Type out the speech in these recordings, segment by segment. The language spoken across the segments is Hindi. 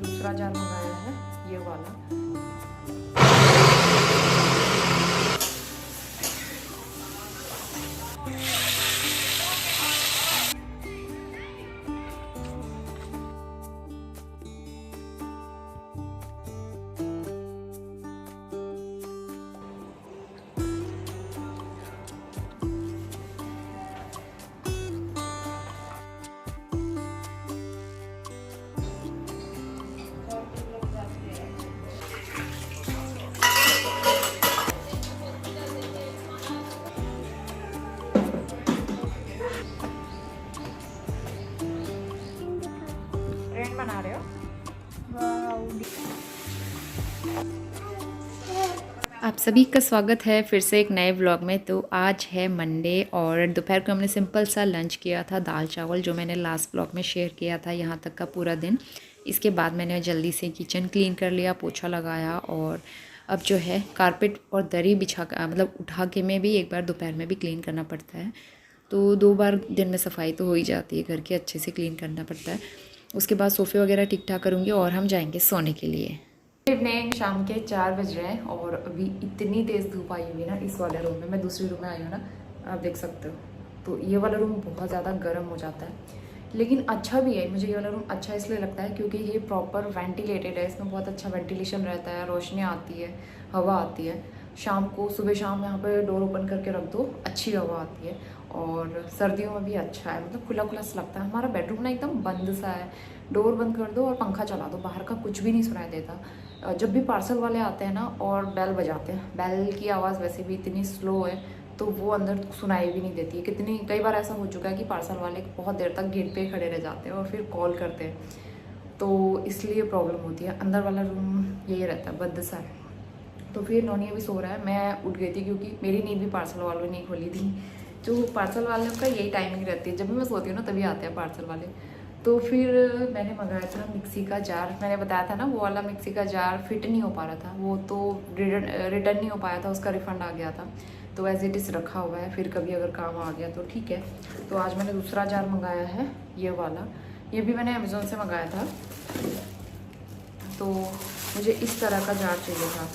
दूसरा जार मंगाया है, ये वाला। ट्रेन बना रहे हो? आप सभी का स्वागत है फिर से एक नए व्लॉग में। तो आज है मंडे और दोपहर को हमने सिंपल सा लंच किया था, दाल चावल, जो मैंने लास्ट व्लॉग में शेयर किया था। यहाँ तक का पूरा दिन। इसके बाद मैंने जल्दी से किचन क्लीन कर लिया, पोछा लगाया और अब जो है कारपेट और दरी बिछा कर मतलब उठा के में भी एक बार दोपहर में भी क्लीन करना पड़ता है। तो 2 बार दिन में सफाई तो हो ही जाती है, घर की अच्छे से क्लीन करना पड़ता है। उसके बाद सोफ़े वगैरह ठीक ठाक करूँगी और हम जाएंगे सोने के लिए। इवनिंग शाम के 4 बज रहे हैं और अभी इतनी तेज़ धूप आई हुई ना इस वाले रूम में। मैं दूसरे रूम में आई हूँ ना, आप देख सकते हो। तो ये वाला रूम बहुत ज़्यादा गर्म हो जाता है, लेकिन अच्छा भी है। मुझे ये वाला रूम अच्छा इसलिए लगता है क्योंकि ये प्रॉपर वेंटिलेटेड है। इसमें बहुत अच्छा वेंटिलेशन रहता है, रोशनी आती है, हवा आती है। शाम को सुबह शाम यहाँ पे डोर ओपन करके रख दो, अच्छी हवा आती है। और सर्दियों में भी अच्छा है, मतलब खुला खुला सा लगता है। हमारा बेडरूम ना एकदम बंद सा है, डोर बंद कर दो और पंखा चला दो, बाहर का कुछ भी नहीं सुनाई देता। जब भी पार्सल वाले आते हैं ना और बेल बजाते हैं, बेल की आवाज़ वैसे भी इतनी स्लो है तो वो अंदर सुनाई भी नहीं देती है। कई बार ऐसा हो चुका है कि पार्सल वाले बहुत देर तक गेट पे खड़े रह जाते हैं और फिर कॉल करते हैं, तो इसलिए प्रॉब्लम होती है। अंदर वाला रूम यही रहता है, बंद सा है। तो फिर नोनी अभी सो रहा है, मैं उठ गई थी क्योंकि मेरी नींद भी पार्सल वालों ने खोली थी। जो पार्सल वालों का यही टाइमिंग रहती है, जब भी मैं सोती हूँ ना तभी आते हैं पार्सल वाले। तो फिर मैंने मंगाया था मिक्सी का जार। मैंने बताया था ना वो वाला मिक्सी का जार फिट नहीं हो पा रहा था, वो तो रिटर्न नहीं हो पाया था, उसका रिफ़ंड आ गया था। तो एज इट इज़ रखा हुआ है, फिर कभी अगर काम आ गया तो ठीक है। तो आज मैंने दूसरा जार मंगाया है, ये वाला। ये भी मैंने अमेज़ोन से मंगाया था। तो मुझे इस तरह का जार चाहिए था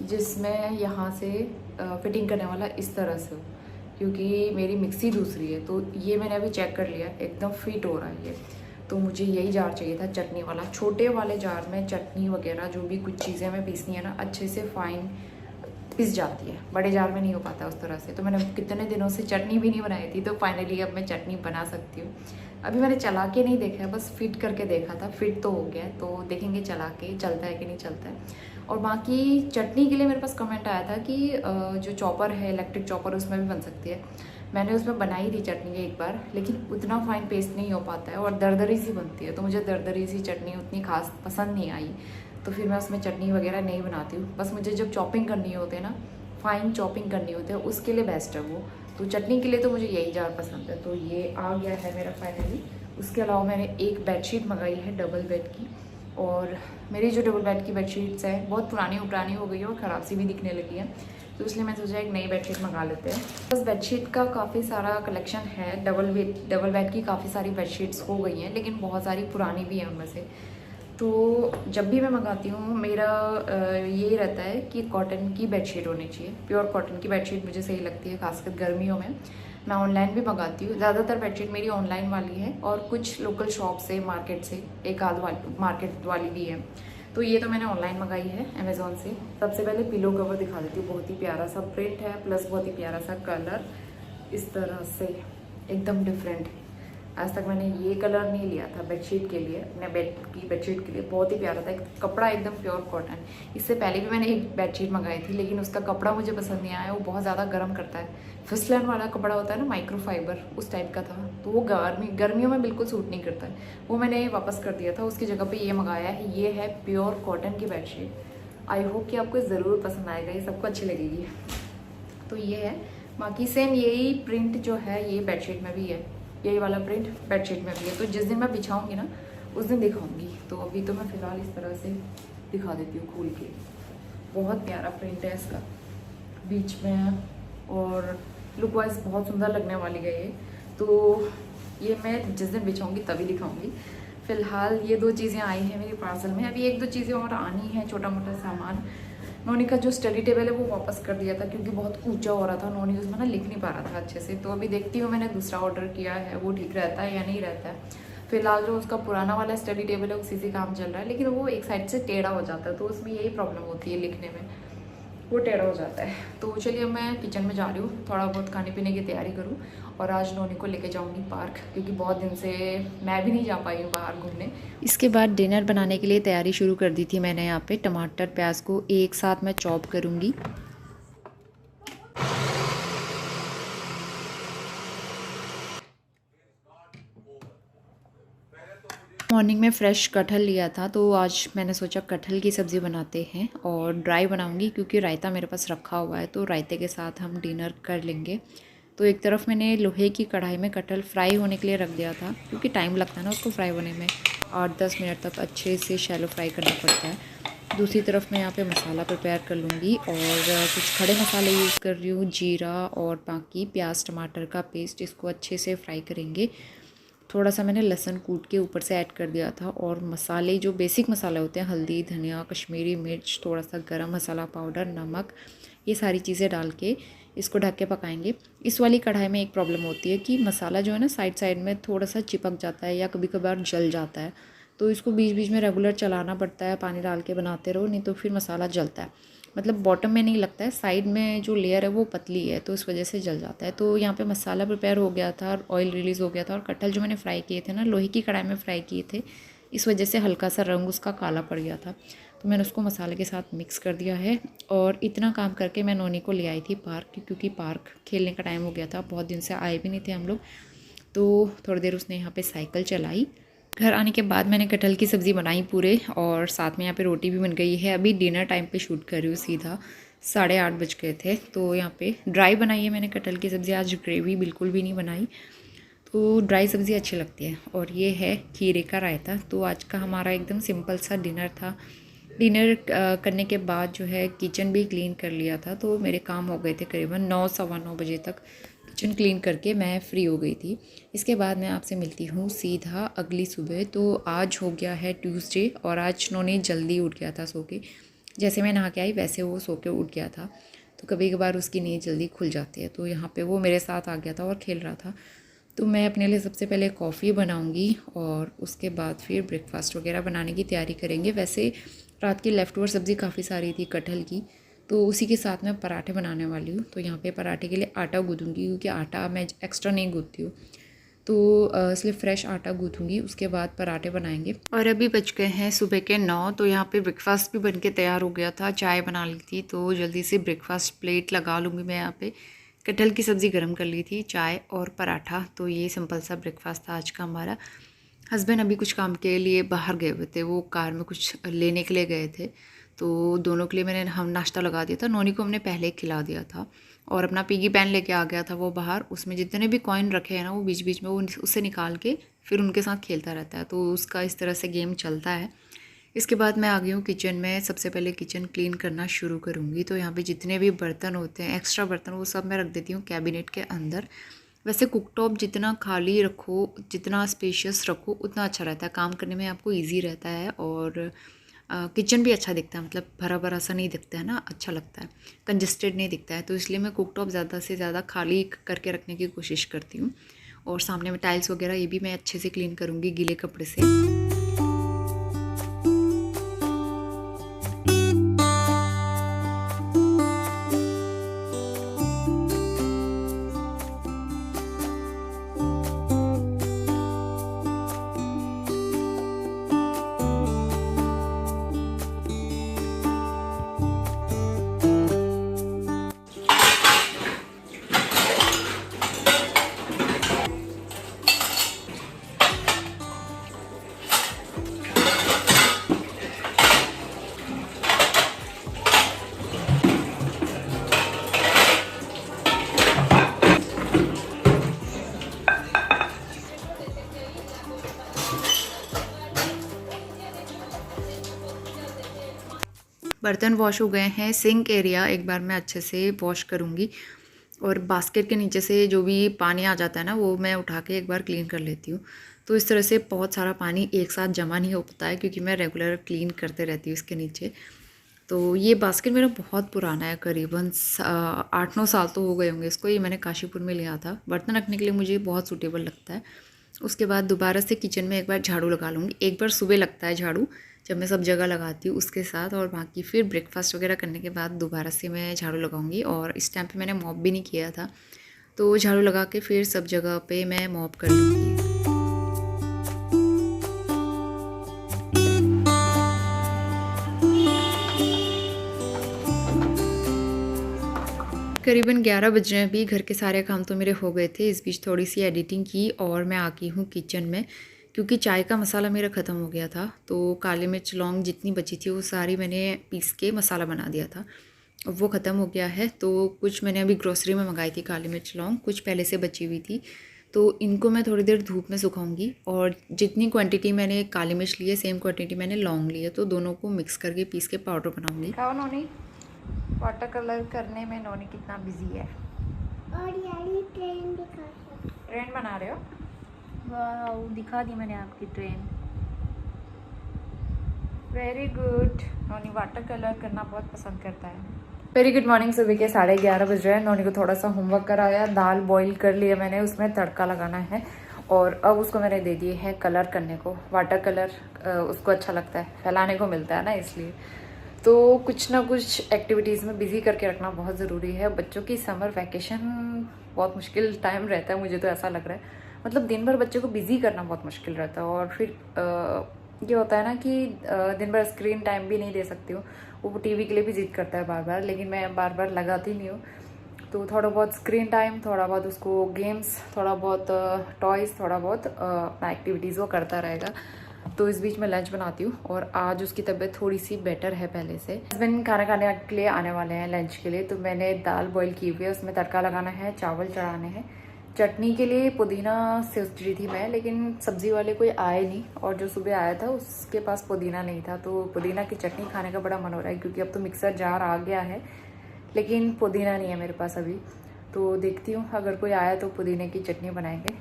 जिसमें यहाँ से फिटिंग करने वाला इस तरह से हो, क्योंकि मेरी मिक्सी दूसरी है। तो ये मैंने अभी चेक कर लिया, एकदम फिट हो रहा है ये। तो मुझे यही जार चाहिए था, चटनी वाला। छोटे वाले जार में चटनी वगैरह जो भी कुछ चीज़ें मैं पीसनी है ना, अच्छे से फाइन पिस जाती है। बड़े जार में नहीं हो पाता उस तरह से। तो मैंने कितने दिनों से चटनी भी नहीं बनाई थी, तो फाइनली अब मैं चटनी बना सकती हूँ। अभी मैंने चला के नहीं देखा है, बस फिट करके देखा था। फिट तो हो गया है, तो देखेंगे चला के चलता है कि नहीं चलता है। और बाकी चटनी के लिए मेरे पास कमेंट आया था कि जो चॉपर है, इलेक्ट्रिक चॉपर, उसमें भी बन सकती है। मैंने उसमें बनाई थी चटनी एक बार, लेकिन उतना फाइन पेस्ट नहीं हो पाता है और दरदरी सी बनती है। तो मुझे दरदरी सी चटनी उतनी खास पसंद नहीं आई, तो फिर मैं उसमें चटनी वगैरह नहीं बनाती हूँ। बस मुझे जब चॉपिंग करनी होती है ना, फाइन चॉपिंग करनी होती है, उसके लिए बेस्ट है वो। तो चटनी के लिए तो मुझे यही जार पसंद है। तो ये आ गया है मेरा फाइनली। उसके अलावा मैंने एक बेडशीट मंगाई है डबल बेड की। और मेरी जो डबल बेड की बेडशीट्स हैं बहुत पुरानी हो गई है और ख़राब सी भी दिखने लगी है, तो इसलिए मैं सोचा एक नई बेडशीट मंगा लेते हैं। बस बेडशीट का काफ़ी सारा कलेक्शन है। डबल बेड की काफ़ी सारी बेडशीट्स हो गई हैं, लेकिन बहुत सारी पुरानी भी हैं उनमें से। तो जब भी मैं मंगाती हूँ मेरा ये रहता है कि कॉटन की बेडशीट होनी चाहिए। प्योर कॉटन की बेडशीट मुझे सही लगती है, खासकर गर्मियों में। मैं ऑनलाइन भी मंगाती हूँ, ज़्यादातर बेडशीट मेरी ऑनलाइन वाली है और कुछ लोकल शॉप से, मार्केट से, एक आध वाली मार्केट वाली भी है। तो ये तो मैंने ऑनलाइन मंगाई है अमेज़ोन से। सबसे पहले पिलो कवर दिखा देती हूँ। बहुत ही प्यारा सा प्रिंट है, प्लस बहुत ही प्यारा सा कलर, इस तरह से एकदम डिफरेंट। आज तक मैंने ये कलर नहीं लिया था बेडशीट के लिए, अपने बेड की बेडशीट के लिए। बहुत ही प्यारा था, कपड़ा एकदम प्योर कॉटन। इससे पहले भी मैंने एक बेडशीट मंगाई थी, लेकिन उसका कपड़ा मुझे पसंद नहीं आया। वो बहुत ज़्यादा गर्म करता है, फिसलन वाला कपड़ा होता है ना, माइक्रो फाइबर, उस टाइप का था। तो वो गर्मियों में बिल्कुल सूट नहीं करता है। वो मैंने वापस कर दिया था, उसकी जगह पर ये मंगाया है। ये है प्योर कॉटन की बेडशीट। आई होप कि आपको ज़रूर पसंद आएगा, ये सबको अच्छी लगेगी। तो ये है। बाकी सेम यही प्रिंट जो है ये बेडशीट में भी है, यही वाला प्रिंट बेडशीट में भी है। तो जिस दिन मैं बिछाऊंगी ना उस दिन दिखाऊंगी। तो अभी तो मैं फ़िलहाल इस तरह से दिखा देती हूँ खोल के। बहुत प्यारा प्रिंट है इसका बीच में, और लुक वाइज बहुत सुंदर लगने वाली है ये। तो ये मैं जिस दिन बिछाऊंगी तभी दिखाऊंगी। फ़िलहाल ये 2 चीज़ें आई हैं मेरे पार्सल में। अभी 1-2 चीज़ें और आनी हैं, छोटा मोटा सामान। नोनी का जो स्टडी टेबल है वो वापस कर दिया था क्योंकि बहुत ऊंचा हो रहा था, नोनी उसमें ना लिख नहीं पा रहा था अच्छे से। तो अभी देखती हूँ, मैंने दूसरा ऑर्डर किया है, वो ठीक रहता है या नहीं रहता है। फिलहाल जो उसका पुराना वाला स्टडी टेबल है उसी से काम चल रहा है, लेकिन वो एक साइड से टेढ़ा हो जाता है, तो उसमें यही प्रॉब्लम होती है लिखने में, वो टेढ़ा हो जाता है। तो चलिए मैं किचन में जा रही हूँ, थोड़ा बहुत खाने पीने की तैयारी करूँ और आज नोनी को लेके जाऊँगी पार्क, क्योंकि बहुत दिन से मैं भी नहीं जा पाई हूँ बाहर घूमने। इसके बाद डिनर बनाने के लिए तैयारी शुरू कर दी थी मैंने। यहाँ पे टमाटर प्याज को एक साथ मैं चॉप करूँगी। मॉर्निंग में फ़्रेश कटहल लिया था, तो आज मैंने सोचा कटहल की सब्ज़ी बनाते हैं और ड्राई बनाऊंगी क्योंकि रायता मेरे पास रखा हुआ है, तो रायते के साथ हम डिनर कर लेंगे। तो एक तरफ मैंने लोहे की कढ़ाई में कटहल फ्राई होने के लिए रख दिया था, क्योंकि टाइम लगता है ना उसको फ्राई होने में, 8-10 मिनट तक अच्छे से शैलो फ्राई करना पड़ता है। दूसरी तरफ मैं यहाँ पे मसाला प्रिपेयर कर लूँगी और कुछ खड़े मसाले यूज़ कर रही हूँ, जीरा और बाकी प्याज टमाटर का पेस्ट, इसको अच्छे से फ्राई करेंगे। थोड़ा सा मैंने लहसुन कूट के ऊपर से ऐड कर दिया था और मसाले जो बेसिक मसाले होते हैं, हल्दी, धनिया, कश्मीरी मिर्च, थोड़ा सा गरम मसाला पाउडर, नमक, ये सारी चीज़ें डाल के इसको ढक के पकाएंगे। इस वाली कढ़ाई में एक प्रॉब्लम होती है कि मसाला जो है ना साइड साइड में थोड़ा सा चिपक जाता है या कभी कभार जल जाता है, तो इसको बीच बीच में रेगुलर चलाना पड़ता है, पानी डाल के बनाते रहो, नहीं तो फिर मसाला जलता है। मतलब बॉटम में नहीं लगता है, साइड में जो लेयर है वो पतली है, तो इस वजह से जल जाता है। तो यहाँ पे मसाला प्रिपेयर हो गया था, ऑयल रिलीज़ हो गया था और कटहल जो मैंने फ्राई किए थे ना, लोहे की कढ़ाई में फ्राई किए थे, इस वजह से हल्का सा रंग उसका काला पड़ गया था। तो मैंने उसको मसाले के साथ मिक्स कर दिया है और इतना काम करके मैं नोनी को ले आई थी पार्क, क्योंकि पार्क खेलने का टाइम हो गया था, बहुत दिन से आए भी नहीं थे हम लोग। तो थोड़ी देर उसने यहाँ पे साइकिल चलाई। घर आने के बाद मैंने कटहल की सब्ज़ी बनाई पूरे, और साथ में यहाँ पे रोटी भी बन गई है। अभी डिनर टाइम पे शूट कर रही हूँ, सीधा 8:30 बज गए थे। तो यहाँ पे ड्राई बनाई है मैंने कटहल की सब्ज़ी, आज ग्रेवी बिल्कुल भी नहीं बनाई, तो ड्राई सब्ज़ी अच्छी लगती है। और ये है खीरे का रायता। तो आज का हमारा एकदम सिंपल सा डिनर था। डिनर करने के बाद जो है किचन भी क्लीन कर लिया था, तो मेरे काम हो गए थे करीबन 9 सवा 9 बजे तक। किचन क्लीन करके मैं फ्री हो गई थी। इसके बाद मैं आपसे मिलती हूँ सीधा अगली सुबह। तो आज हो गया है ट्यूसडे और आज नोनी जल्दी उठ गया था सो के। जैसे मैं नहा के आई वैसे वो सो के उठ गया था, तो कभी कभार उसकी नींद जल्दी खुल जाती है। तो यहाँ पे वो मेरे साथ आ गया था और खेल रहा था। तो मैं अपने लिए सबसे पहले कॉफ़ी बनाऊँगी और उसके बाद फिर ब्रेकफास्ट वगैरह बनाने की तैयारी करेंगे। वैसे रात की लेफ़्ट ओवर सब्ज़ी काफ़ी सारी थी कटहल की, तो उसी के साथ मैं पराठे बनाने वाली हूँ। तो यहाँ पे पराठे के लिए आटा गूँथूँगी, क्योंकि आटा मैं एक्स्ट्रा नहीं गूँथती हूँ, तो इसलिए फ़्रेश आटा गूँथूँगी, उसके बाद पराठे बनाएंगे। और अभी बज गए हैं सुबह के 9। तो यहाँ पे ब्रेकफास्ट भी बन के तैयार हो गया था, चाय बना ली थी, तो जल्दी से ब्रेकफास्ट प्लेट लगा लूँगी मैं। यहाँ पे कटहल की सब्ज़ी गर्म कर ली थी, चाय और पराठा। तो ये सिंपल सा ब्रेकफास्ट था आज का हमारा। हस्बैंड अभी कुछ काम के लिए बाहर गए हुए थे, वो कार में कुछ लेने के लिए गए थे, तो दोनों के लिए हम नाश्ता लगा दिया था। नोनी को हमने पहले ही खिला दिया था और अपना पिगी पैन लेके आ गया था वो बाहर। उसमें जितने भी कॉइन रखे हैं ना, वो बीच बीच में वो उससे निकाल के फिर उनके साथ खेलता रहता है, तो उसका इस तरह से गेम चलता है। इसके बाद मैं आ गई हूँ किचन में। सबसे पहले किचन क्लीन करना शुरू करूँगी। तो यहाँ पे जितने भी बर्तन होते हैं, एक्स्ट्रा बर्तन, वो सब मैं रख देती हूँ कैबिनेट के अंदर। वैसे कुकटॉप जितना खाली रखो, जितना स्पेशियस रखो, उतना अच्छा रहता है, काम करने में आपको ईजी रहता है और किचन भी अच्छा दिखता है, मतलब भरा भरा सा नहीं दिखता है ना, अच्छा लगता है, कंजस्टेड नहीं दिखता है। तो इसलिए मैं कुकटॉप ज़्यादा से ज़्यादा खाली करके रखने की कोशिश करती हूँ। और सामने में टाइल्स वगैरह ये भी मैं अच्छे से क्लीन करूँगी गीले कपड़े से। बर्तन वॉश हो गए हैं। सिंक एरिया एक बार मैं अच्छे से वॉश करूँगी और बास्केट के नीचे से जो भी पानी आ जाता है ना, वो मैं उठा के एक बार क्लीन कर लेती हूँ। तो इस तरह से बहुत सारा पानी एक साथ जमा नहीं हो पाता है, क्योंकि मैं रेगुलर क्लीन करते रहती हूँ इसके नीचे। तो ये बास्केट मेरा बहुत पुराना है, करीबन 8-9 साल तो हो गए होंगे इसको। ये मैंने काशीपुर में लिया था। बर्तन रखने के लिए मुझे बहुत सूटेबल लगता है। उसके बाद दोबारा से किचन में एक बार झाड़ू लगा लूँगी। एक बार सुबह लगता है झाड़ू, जब मैं सब जगह लगाती हूँ उसके साथ, और बाकी फिर ब्रेकफास्ट वगैरह करने के बाद दोबारा से मैं झाड़ू लगाऊंगी। और इस टाइम पे मैंने मॉप भी नहीं किया था, तो झाड़ू लगा के फिर सब जगह पे मैं मॉप कर लूँगी। करीबन 11 बज रहे हैं अभी। घर के सारे काम तो मेरे हो गए थे। इस बीच थोड़ी सी एडिटिंग की और मैं आ गई हूँ किचन में, क्योंकि चाय का मसाला मेरा ख़त्म हो गया था। तो काली मिर्च लौंग जितनी बची थी वो सारी मैंने पीस के मसाला बना दिया था, वो ख़त्म हो गया है। तो कुछ मैंने अभी ग्रोसरी में मंगाई थी काली मिर्च लौंग, कुछ पहले से बची हुई थी। तो इनको मैं थोड़ी देर धूप में सुखाऊंगी, और जितनी क्वांटिटी मैंने काली मिर्च ली है सेम क्वांटिटी मैंने लौंग ली है, तो दोनों को मिक्स करके पीस के पाउडर बनाऊंगी। खाओ नोनी, वाटर कलर करने में नोनी कितना बिजी है। और यानी ट्रेन दिखा सकते। ट्रेन बना रहे हो? वाह, दिखा दी मैंने आपकी train. Very good. Noni water colour करना बहुत पसंद करता है। Very good morning. सुबह के 11:30 बज रहे हैं। नोनी को थोड़ा सा होमवर्क कराया, दाल बॉईल कर लिया मैंने, उसमें तड़का लगाना है, और अब उसको मैंने दे दिए है कलर करने को। वाटर कलर उसको अच्छा लगता है, फैलाने को मिलता है ना, इसलिए। तो कुछ ना कुछ एक्टिविटीज़ में बिज़ी करके रखना बहुत ज़रूरी है। बच्चों की समर वैकेशन बहुत मुश्किल टाइम रहता है, मुझे तो ऐसा लग रहा है। मतलब दिन भर बच्चे को बिज़ी करना बहुत मुश्किल रहता है, और फिर ये होता है ना कि दिन भर स्क्रीन टाइम भी नहीं दे सकती हूँ। वो टीवी के लिए भी जिद करता है बार बार, लेकिन मैं बार बार लगाती नहीं हूँ। तो थोड़ा बहुत स्क्रीन टाइम, थोड़ा बहुत उसको गेम्स, थोड़ा बहुत टॉयज़, थोड़ा बहुत अपना एक्टिविटीज़ वो करता रहेगा। तो इस बीच मैं लंच बनाती हूँ, और आज उसकी तबीयत थोड़ी सी बेटर है पहले से। हस्बैंड खाना खाने के लिए आने वाले हैं लंच के लिए, तो मैंने दाल बॉईल की हुई है, उसमें तड़का लगाना है, चावल चढ़ाने हैं। चटनी के लिए पुदीना सोच रही थी मैं, लेकिन सब्ज़ी वाले कोई आए नहीं, और जो सुबह आया था उसके पास पुदीना नहीं था। तो पुदीना की चटनी खाने का बड़ा मन हो रहा है, क्योंकि अब तो मिक्सर जार आ गया है, लेकिन पुदीना नहीं है मेरे पास अभी। तो देखती हूँ, अगर कोई आया तो पुदीने की चटनी बनाएंगे।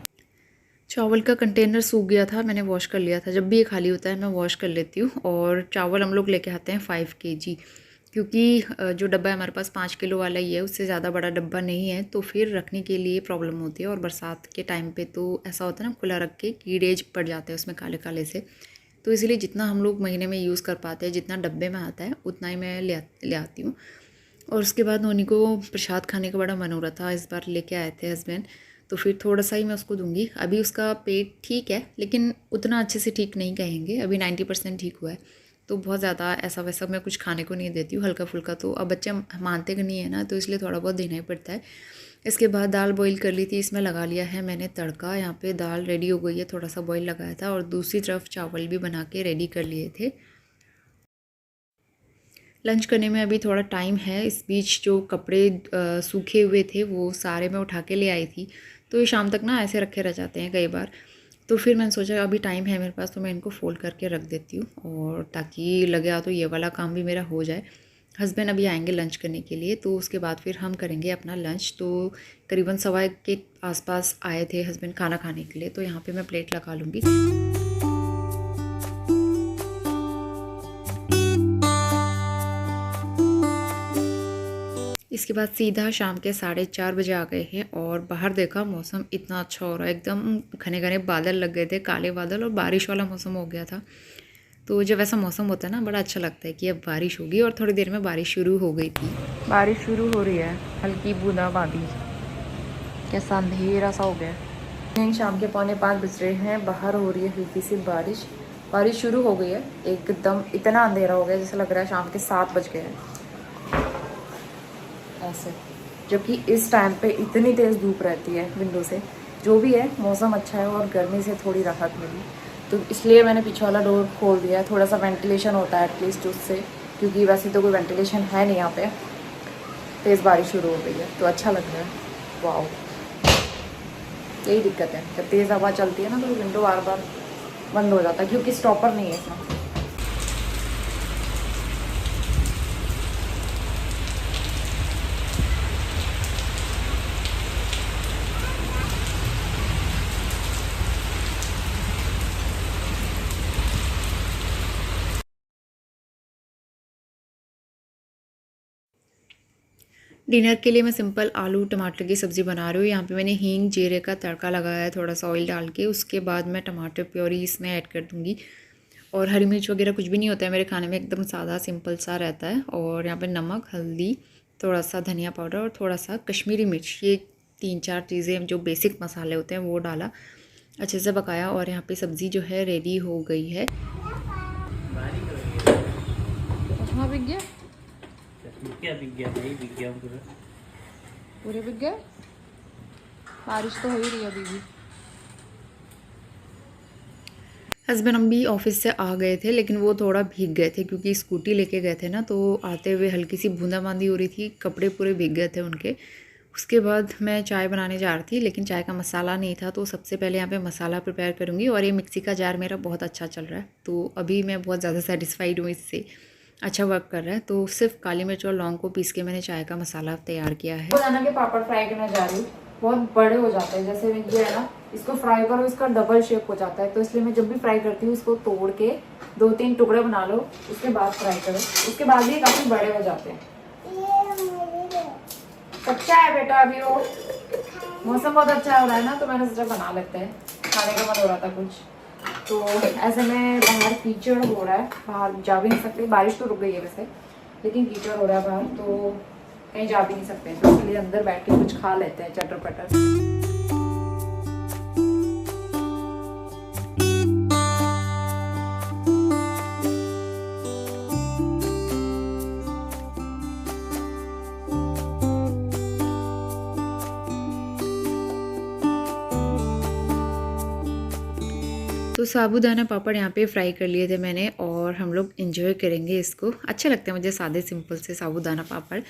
चावल का कंटेनर सूख गया था, मैंने वॉश कर लिया था। जब भी ये खाली होता है मैं वॉश कर लेती हूँ। और चावल हम लोग लेके आते हैं 5 kg, क्योंकि जो डब्बा है हमारे पास 5 किलो वाला ही है, उससे ज़्यादा बड़ा डब्बा नहीं है, तो फिर रखने के लिए प्रॉब्लम होती है। और बरसात के टाइम पे तो ऐसा होता है ना, खुला रख के कीड़े पड़ जाते हैं उसमें काले काले से। तो इसीलिए जितना हम लोग महीने में यूज़ कर पाते हैं, जितना डब्बे में आता है उतना ही मैं ले आती हूँ। और उसके बाद नोनी को प्रसाद खाने का बड़ा मन हो रहा था, इस बार लेके आए थे हस्बैंड, तो फिर थोड़ा सा ही मैं उसको दूंगी। अभी उसका पेट ठीक है, लेकिन उतना अच्छे से ठीक नहीं कहेंगे, अभी 90% ठीक हुआ है। तो बहुत ज़्यादा ऐसा वैसा मैं कुछ खाने को नहीं देती हूँ, हल्का फुल्का। तो अब बच्चे मानते कि नहीं है ना, तो इसलिए थोड़ा बहुत देना ही पड़ता है। इसके बाद दाल बॉईल कर ली थी, इसमें लगा लिया है मैंने तड़का। यहाँ पे दाल रेडी हो गई है, थोड़ा सा बॉईल लगाया था, और दूसरी तरफ चावल भी बना के रेडी कर लिए थे। लंच करने में अभी थोड़ा टाइम है। इस बीच जो कपड़े सूखे हुए थे वो सारे मैं उठा के ले आई थी, तो ये शाम तक ना ऐसे रखे रह जाते हैं कई बार। तो फिर मैंने सोचा अभी टाइम है मेरे पास, तो मैं इनको फोल्ड करके रख देती हूँ, और ताकि लगे तो ये वाला काम भी मेरा हो जाए। हस्बैंड अभी आएंगे लंच करने के लिए, तो उसके बाद फिर हम करेंगे अपना लंच। तो करीबन 1:15 के आसपास आए थे हस्बैंड खाना खाने के लिए, तो यहाँ पर मैं प्लेट लगा लूँगी। इसके बाद सीधा शाम के 4:30 बजे आ गए हैं, और बाहर देखा मौसम इतना अच्छा हो रहा है, एकदम घने घने बादल लग गए थे, काले बादल, और बारिश वाला मौसम हो गया था। तो जब ऐसा मौसम होता है ना, बड़ा अच्छा लगता है कि अब बारिश होगी, और थोड़ी देर में बारिश शुरू हो गई थी। बारिश शुरू हो रही है, हल्की बूंदाबांदी, कैसा अंधेरा सा हो गया। शाम के 4:45 बज रहे हैं, बाहर हो रही है हल्की सी बारिश। बारिश शुरू हो गई है, एकदम इतना अंधेरा हो गया जैसे लग रहा है शाम के 7 बज गए हैं ऐसे, जबकि इस टाइम पे इतनी तेज़ धूप रहती है विंडो से। जो भी है, मौसम अच्छा है और गर्मी से थोड़ी राहत मिली, तो इसलिए मैंने पीछे वाला डोर खोल दिया है। थोड़ा सा वेंटिलेशन होता है एटलीस्ट उससे, क्योंकि वैसे तो कोई वेंटिलेशन है नहीं यहाँ पे। तेज़ बारिश शुरू हो गई है तो अच्छा लग रहा है। वाओ, यही दिक्कत है, जब तेज़ हवा चलती है ना तो विंडो बार बार बंद हो जाता है, क्योंकि स्टॉपर नहीं है इसमें। डिनर के लिए मैं सिंपल आलू टमाटर की सब्ज़ी बना रही हूँ। यहाँ पे मैंने हींग जीरे का तड़का लगाया है, थोड़ा सा ऑयल डाल के। उसके बाद मैं टमाटर प्योरी इसमें ऐड कर दूँगी और हरी मिर्च वगैरह कुछ भी नहीं होता है मेरे खाने में, एकदम सादा सिंपल सा रहता है। और यहाँ पे नमक, हल्दी, थोड़ा सा धनिया पाउडर और थोड़ा सा कश्मीरी मिर्च, ये 3-4 चीज़ें जो बेसिक मसाले होते हैं वो डाला, अच्छे से पकाया। और यहाँ पे सब्ज़ी जो है रेडी हो गई है। हाँ बिक गया, क्या बिक गया भाई, बिक गया पूरा। पूरे बिक गए। बारिश तो हो ही रही है अभी भी। हस्बैंड अम्मी ऑफिस से आ गए थे, लेकिन वो थोड़ा भीग गए थे क्योंकि स्कूटी लेके गए थे ना, तो आते हुए हल्की सी बूंदाबांदी हो रही थी, कपड़े पूरे भीग गए थे उनके। उसके बाद मैं चाय बनाने जा रही थी, लेकिन चाय का मसाला नहीं था, तो सबसे पहले यहाँ पे मसाला प्रिपेयर करूँगी। और ये मिक्सी का जार मेरा बहुत अच्छा चल रहा है, तो अभी मैं बहुत ज़्यादा सेटिस्फाइड हूँ इससे, अच्छा वर्क कर रहा है। तो सिर्फ काली मिर्च और लौंग को पीस के मैंने चाय का मसाला तैयार किया है। रोजाना के पापड़ फ्राई करने जा रही हूँ, बहुत बड़े हो जाते हैं। जैसे ये है ना, इसको फ्राई करो, इसका डबल शेप हो जाता है, तो इसलिए मैं जब भी फ्राई करती हूँ इसको तोड़ के 2-3 टुकड़े बना लो, उसके बाद फ्राई करो। उसके बाद भी काफी बड़े हो जाते हैं। कच्चा है बेटा अभी, वो मौसम बहुत अच्छा हो रहा है ना, तो मैंने सोचा बना लेते हैं, खाने का मन हो रहा था कुछ। तो ऐसे में बाहर कीचड़ हो रहा है, बाहर जा भी नहीं सकते। बारिश तो रुक गई है वैसे, लेकिन कीचड़ हो रहा है बाहर, तो कहीं जा भी नहीं सकते, तो इसलिए अंदर बैठ के कुछ खा लेते हैं चटर पटर। तो साबूदाना पापड़ यहाँ पे फ्राई कर लिए थे मैंने, और हम लोग एंजॉय करेंगे इसको। अच्छे लगते हैं मुझे सादे सिंपल से साबूदाना पापड़।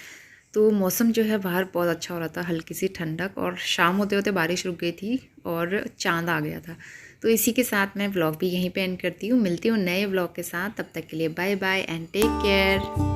तो मौसम जो है बाहर बहुत अच्छा हो रहा था, हल्की सी ठंडक, और शाम होते होते बारिश रुक गई थी और चांद आ गया था। तो इसी के साथ मैं व्लॉग भी यहीं पे एंड करती हूँ। मिलती हूँ नए व्लॉग के साथ, तब तक के लिए bye bye and take care.